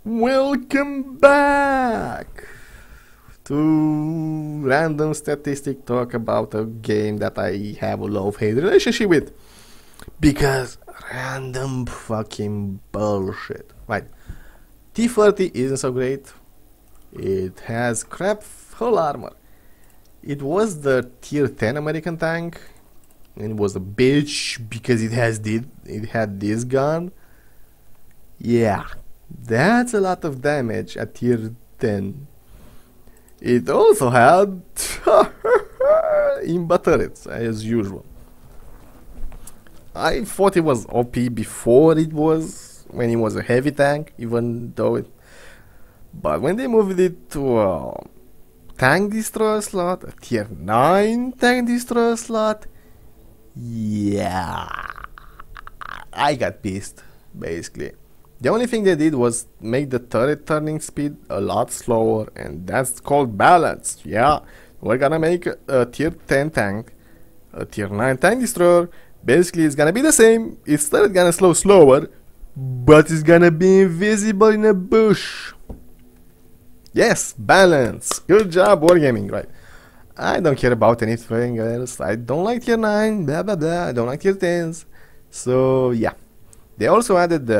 Welcome back to Random Statistic Talk about a game that I have a love-hate relationship with. Because random fucking bullshit. Right. T30 isn't so great. It has crap hull armor. It was the tier 10 American tank. And it was a bitch because it had this gun. Yeah. That's a lot of damage at tier 10. It also had imba turrets, as usual. I thought it was OP before when it was a heavy tank, even though but when they moved it to a tank destroyer slot, a tier 9 tank destroyer slot, yeah, I got pissed, basically. The only thing they did was make the turret turning speed a lot slower, and that's called balance. Yeah, we're gonna make a tier 10 tank, a tier 9 tank destroyer. Basically, it's gonna be the same. Its turret gonna slow slower, but it's gonna be invisible in a bush. Yes, balance. Good job, wargaming, right? I don't care about anything else. I don't like tier 9, blah blah blah. I don't like tier 10s. So yeah, they also added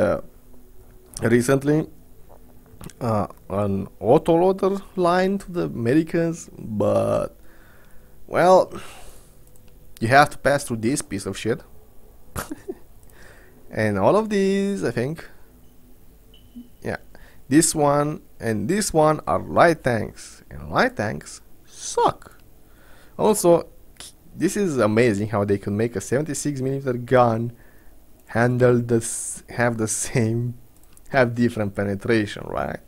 recently an autoloader line to the Americans, but well, you have to pass through this piece of shit. And all of these, I think, yeah, this one and this one are light tanks, and light tanks suck. Also, this is amazing how they can make a 76mm gun have different penetration, right?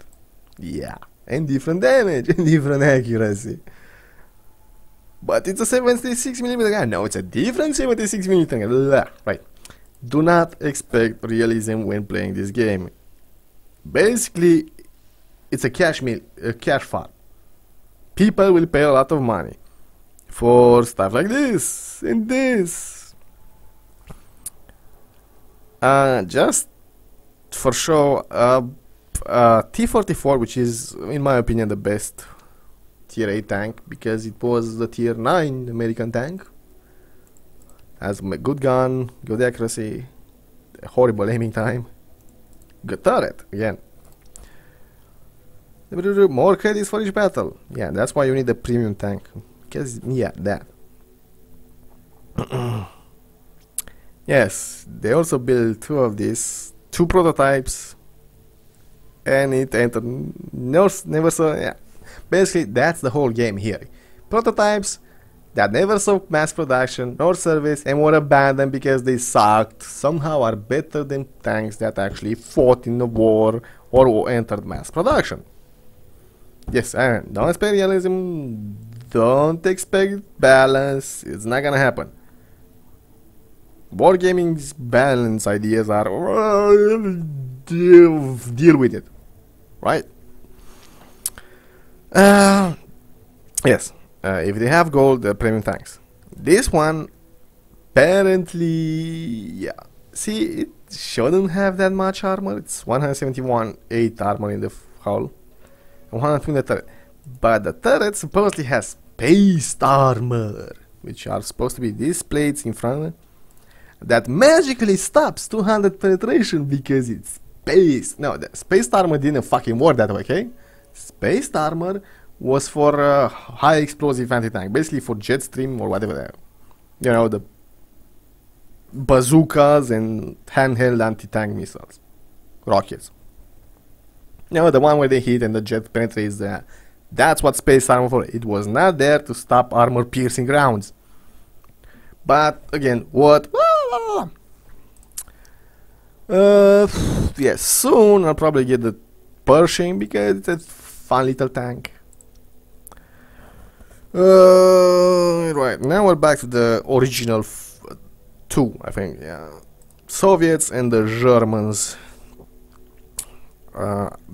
Yeah, and different damage and different accuracy. But it's a 76mm gun. No, it's a different 76mm gun. Right. Do not expect realism when playing this game. Basically, it's a cash farm. People will pay a lot of money for stuff like this and this. Just for show, T44, which is, in my opinion, the best tier 8 tank, because it was the tier 9 American tank. Has a good gun, good accuracy, horrible aiming time, good turret, again. More credits for each battle. Yeah, that's why you need a premium tank. Because, yeah, that. Yes, they also built two prototypes, and it entered never saw. Yeah, basically that's the whole game here. Prototypes that never saw mass production nor service and were abandoned because they sucked somehow are better than tanks that actually fought in the war or entered mass production. Yes, and don't expect realism, don't expect balance, it's not gonna happen. Wargaming's balance ideas are deal with it, right? Yes, if they have gold, they're premium tanks. This one, apparently, yeah. See, it shouldn't have that much armor. It's 171.8 armor in the hull, and 120 in the turret. But the turret supposedly has spaced armor, which are supposed to be these plates in front that magically stops 200 penetration because it's spaced. No, the spaced armor didn't fucking work that way, okay? Spaced armor was for high explosive anti-tank, basically for jet stream or whatever. You know, the bazookas and handheld anti-tank missiles, rockets. You know, the one where they hit and the jet penetrates. That's what spaced armor for. It was not there to stop armor-piercing rounds. But again, what? Yes, soon I'll probably get the Pershing because it's a fun little tank. Right, now we're back to the original two, I think, yeah. Soviets and the Germans.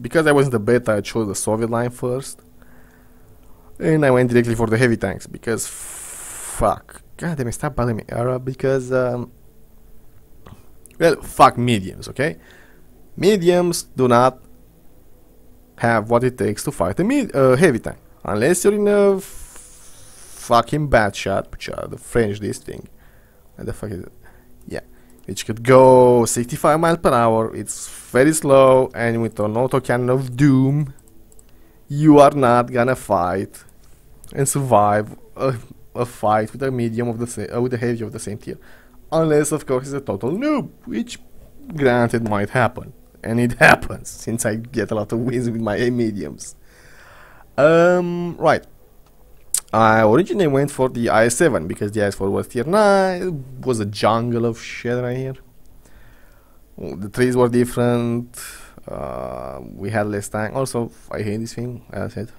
Because I was in the beta, I chose the Soviet line first. And I went directly for the heavy tanks because fuck. God damn it, stop bothering me. Because well, fuck mediums, okay? Mediums do not have what it takes to fight a heavy tank. Unless you're in a fucking bad shot, which are the French this thing. What the fuck is it? Yeah. Which could go 65 miles per hour. It's very slow, and with an auto cannon of doom, you are not gonna fight and survive a fight with a medium of the with a heavy of the same tier, unless of course it's a total noob, which granted might happen, and it happens since I get a lot of wins with my mediums. Right. I originally went for the IS-7 because the IS-4 was tier 9. It was a jungle of shit right here. The trees were different. We had less tank. Also, I hate this thing, as I said.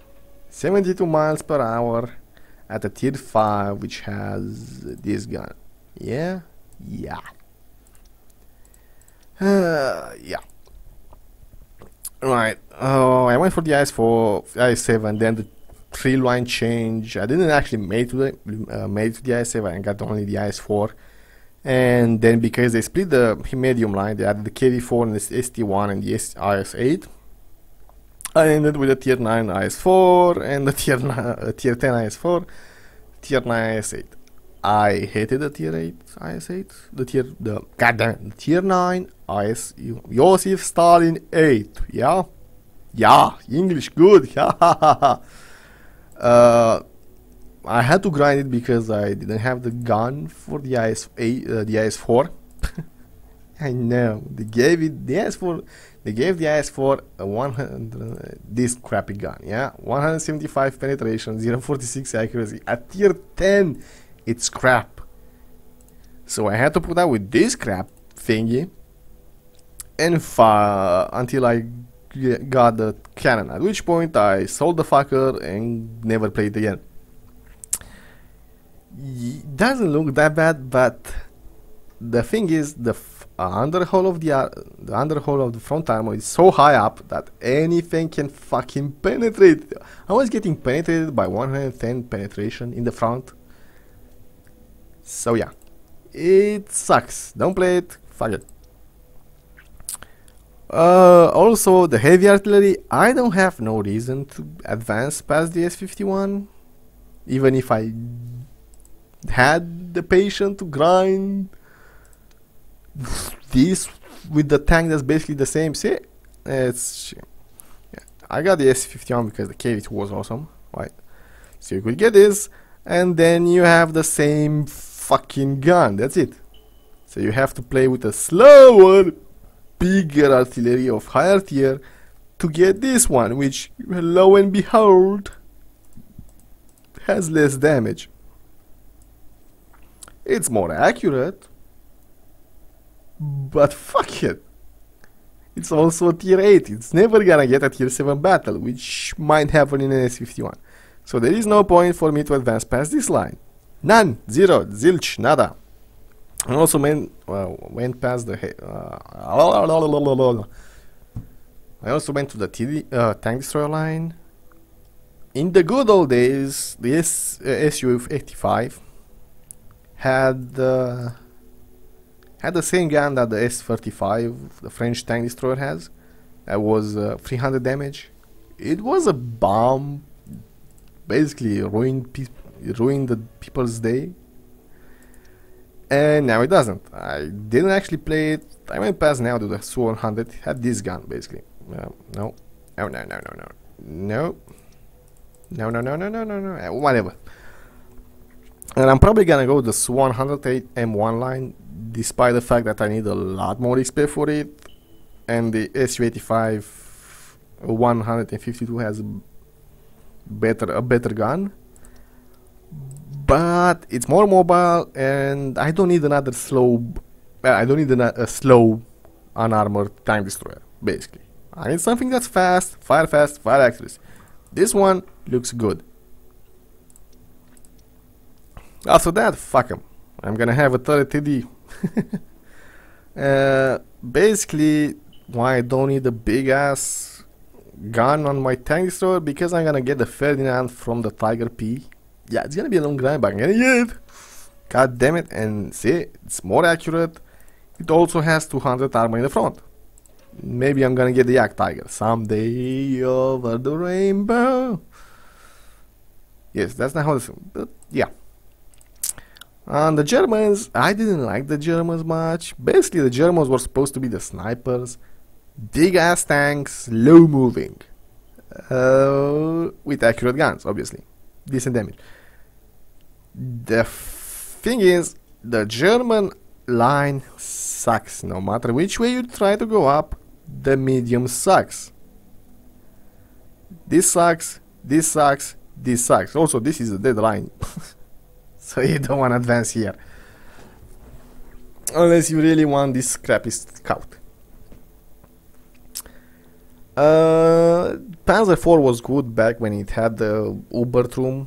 72 miles per hour at a tier 5, which has this gun. Yeah? Yeah. Yeah. Right. I went for the IS-4, IS-7, then the tree line change. I didn't actually make to the IS-7. I got only the IS-4. And then because they split the medium line, they added the KV-4 and the ST-1 and the IS-8. I ended with a tier 9 IS-4 and the tier 10 IS-4, tier 9 IS-8. I hated the tier 8 IS-8, the tier 9 IS Joseph Stalin 8. Yeah, yeah, English good. Yeah. I had to grind it because I didn't have the gun for the IS-8, the IS-4. I know they gave it the IS-4. They gave the IS-4 a 100 this crappy gun. Yeah, 175 penetration, 0.46 accuracy at tier 10. It's crap. So I had to put out with this crap thingy and until I got the cannon. At which point I sold the fucker and never played again. It doesn't look that bad, but the thing is, the underhull of the front armor is so high up that anything can fucking penetrate. I was getting penetrated by 110 penetration in the front. So yeah, it sucks. Don't play it. Fuck it. Also, the heavy artillery, I don't have no reason to advance past the S51, even if I had the patience to grind this with the tank that's basically the same. See, it's yeah. I got the S51 because the KV2 was awesome, right? So you could get this, and then you have the same fucking gun. That's it. So you have to play with a slower, bigger artillery of higher tier to get this one, which, lo and behold, has less damage. It's more accurate, but fuck it. It's also a tier 8. It's never gonna get a tier 7 battle, which might happen in an S51. So there is no point for me to advance past this line. None. Zero. Zilch. Nada. I also went past the I also went to the tank destroyer line. In the good old days, the Su-85 had the same gun that the S-35, the French tank destroyer, has. That was 300 damage. It was a bomb. Basically ruined the people's day. And now it doesn't. I didn't actually play it. I went past now to the Su-100. It had this gun basically. No, whatever. And I'm probably gonna go the Su-108 M1 line, despite the fact that I need a lot more XP for it, and the Su-85 152 has a better gun, but it's more mobile, and I don't need another slow. I don't need a slow, unarmored tank destroyer. Basically, I need something that's fast, fire accuracy. This one looks good. After that, fuck 'em. I'm gonna have a turret TD. Basically, why I don't need a big ass gun on my tank destroyer, because I'm gonna get the Ferdinand from the Tiger P. Yeah, it's gonna be a long grind, but I'm gonna get it. God damn it. And see, it's more accurate. It also has 200 armor in the front. Maybe I'm gonna get the Yak Tiger someday over the rainbow. Yes, that's not how this. But yeah. And the Germans, I didn't like the Germans much. Basically, the Germans were supposed to be the snipers, big ass tanks, slow moving, with accurate guns, obviously, decent damage. The thing is, the German line sucks. No matter which way you try to go up, the medium sucks. This sucks, this sucks, this sucks. Also, this is a dead line. So you don't want to advance here. Unless you really want this crappy scout. Panzer IV was good back when it had the Uberturm,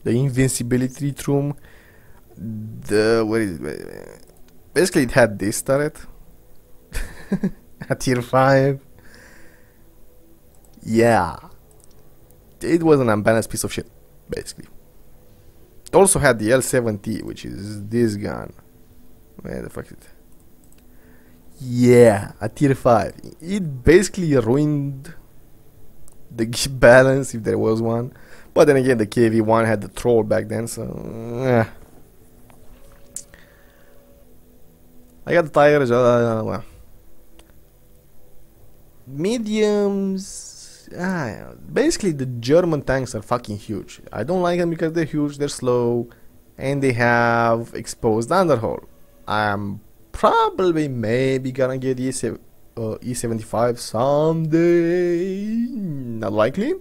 the invincibility turm. What is it? Basically it had this turret. A tier 5. Yeah. It was an unbalanced piece of shit, basically. It also had the L7T, which is this gun. Where the fuck is it? Yeah, a tier 5. It basically ruined the balance, if there was one. But then again, the KV-1 had the troll back then, so... I got the tires, well. Mediums... basically, the German tanks are fucking huge. I don't like them because they're huge, they're slow, and they have exposed underhull. I'm probably maybe gonna get E75 someday. Not likely.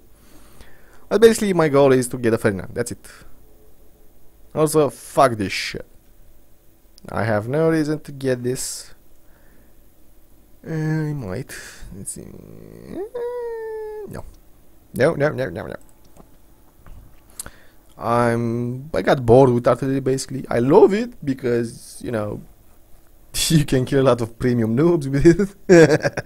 But basically, my goal is to get a Ferdinand. That's it. Also, fuck this shit. I have no reason to get this. I might. Let's see. No. No. I got bored with artillery basically. I love it because, you know, you can kill a lot of premium noobs with it.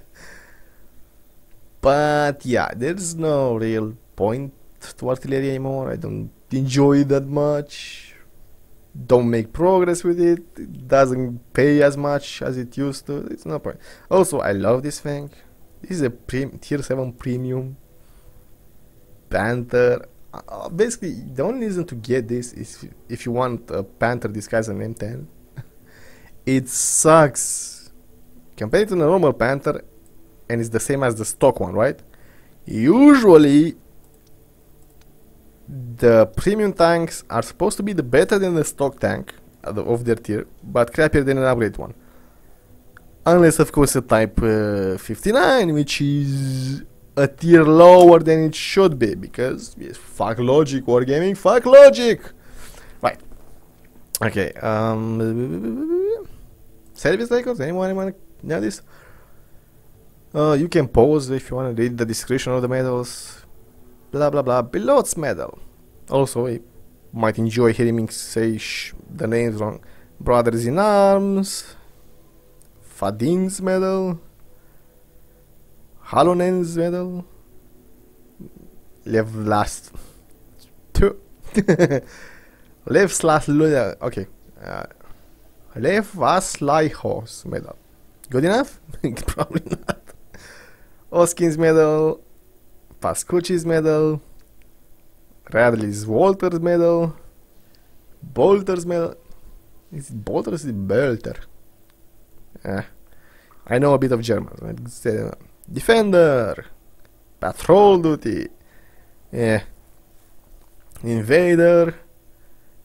But yeah, there's no real point to artillery anymore. I don't enjoy it that much. Don't make progress with it. It doesn't pay as much as it used to. It's no point. Also, I love this thing. This is a tier 7 premium Panther. Basically, the only reason to get this is if you want a Panther disguised as an M10. It sucks compared to the normal Panther, and it's the same as the stock one, right? Usually, the premium tanks are supposed to be the better than the stock tank of their tier, but crappier than an upgrade one. Unless, of course, a Type 59, which is a tier lower than it should be, because yes, fuck logic, wargaming, fuck logic. Right. Okay. Service records. Anyone know this? You can pause if you want to read the description of the medals. Blah blah blah. Pilot's medal. Also, you might enjoy hearing me say the names wrong. Brothers in Arms. Fadin's medal. Halonen's medal. Lev last two. Lev slash okay. Lev Vaslaihos medal. Good enough? Probably not. Oskin's medal. Pascucci's medal. Radley's Walter's medal. Bolter's medal. Is it Bolter or is it Bolter? I know a bit of German. Defender. Patrol duty. Invader.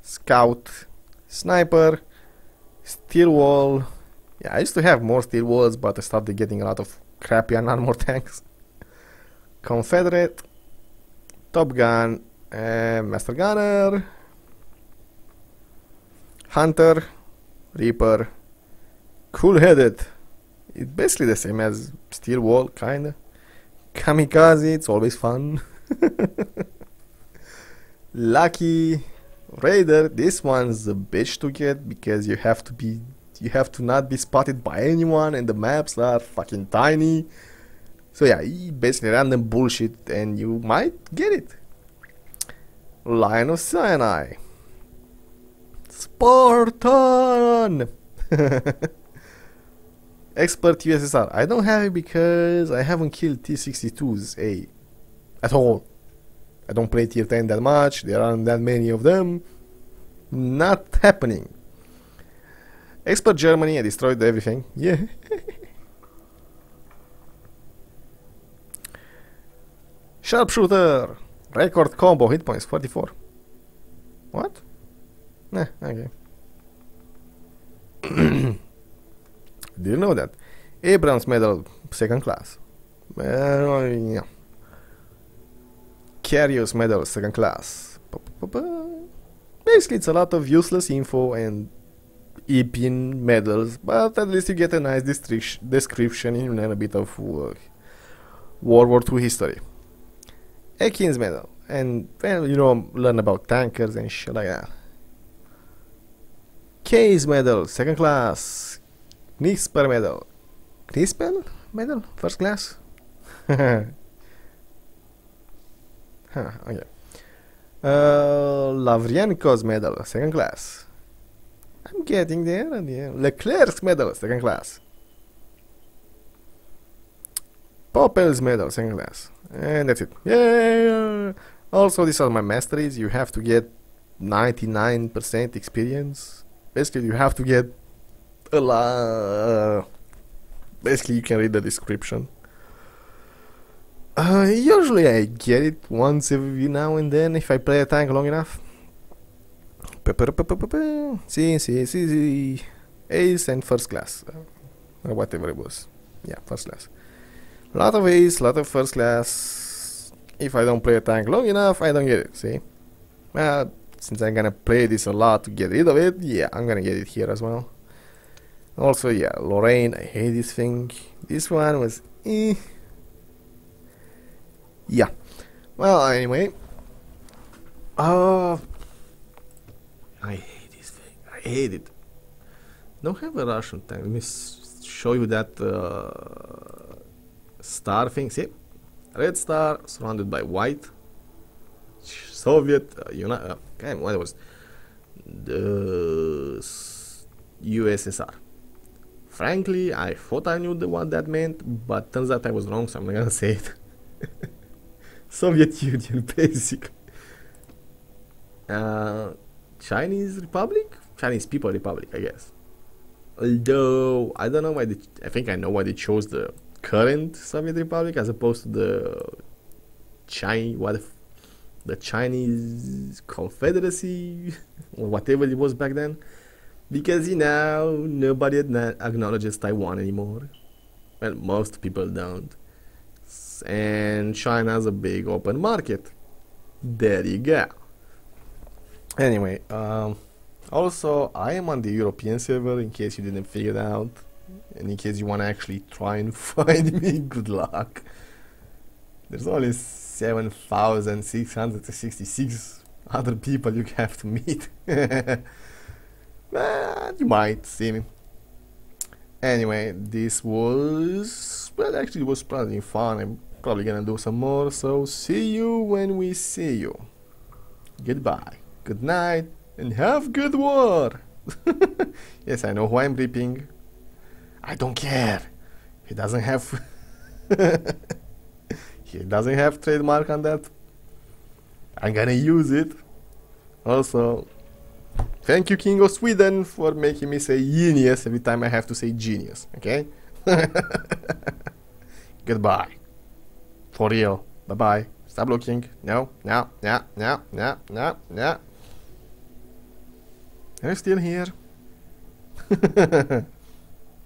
Scout. Sniper. Steel wall. Yeah, I used to have more steel walls, but I started getting a lot of crappy unarmored tanks. Confederate. Top Gun. Master Gunner. Hunter. Reaper. Cool-headed. It's basically the same as Steel Wall, kinda. Kamikaze, it's always fun. Lucky. Raider, this one's a bitch to get because you have to not be spotted by anyone, and the maps are fucking tiny. So yeah, basically random bullshit and you might get it. Lion of Sinai. Spartan. Expert USSR. I don't have it because I haven't killed T-62s at all. I don't play tier 10 that much. There aren't that many of them. Not happening. Expert Germany. I destroyed everything. Yeah. Sharpshooter. Record combo hit points 44. What? Nah, okay. Do you know that? Abrams medal, second class. Yeah. Carios medal, second class. Basically, it's a lot of useless info and EPIN medals, but at least you get a nice description and a bit of World War II history. Atkins medal, and well, you know, learn about tankers and shit like that. Case medal, second class. Knisper medal. Knisper medal, first class. Huh, okay. Lavrienko's medal, second class. I'm getting there. Leclerc's medal, second class. Popel's medal, second class. And that's it. Yeah. Also, these are my masteries. You have to get 99% experience. Basically, you have to get a lot. Basically, you can read the description. Usually I get it once every now and then if I play a tank long enough. See. Ace and first class. Or whatever it was. Yeah, first class. Lot of ace, lot of first class. If I don't play a tank long enough, I don't get it, see? Well, since I'm gonna play this a lot to get rid of it, yeah, I'm gonna get it here as well. Also, yeah, Lorraine, I hate this thing. This one was yeah. Well, anyway. I hate this thing. I hate it. Don't have a Russian tank. Let me show you that star thing. See? Red star surrounded by white. Soviet what was the USSR. Frankly, I thought I knew what that meant, but turns out I was wrong, so I'm not gonna say it. Soviet Union, basically. Chinese Republic? Chinese People Republic, I guess. Although, I don't know why I think I know why they chose the current Soviet Republic as opposed to the Chinese Confederacy, or whatever it was back then. Because, you know, nobody acknowledges Taiwan anymore. Well, most people don't. And China's a big open market. There you go. Anyway, also, I am on the European server, in case you didn't figure it out. And in case you want to actually try and find me, good luck. There's only 7,666 other people you have to meet. But you might see me. Anyway, this was... well, actually it was probably fun. I'm probably gonna do some more, so see you when we see you. Goodbye, good night, and have good war! Yes, I know who I'm ripping. I don't care. He doesn't have... he doesn't have trademark on that. I'm gonna use it. Also, thank you, King of Sweden, for making me say genius every time I have to say genius, okay? Goodbye. For real. Bye-bye. Stop looking. No. Are you still here?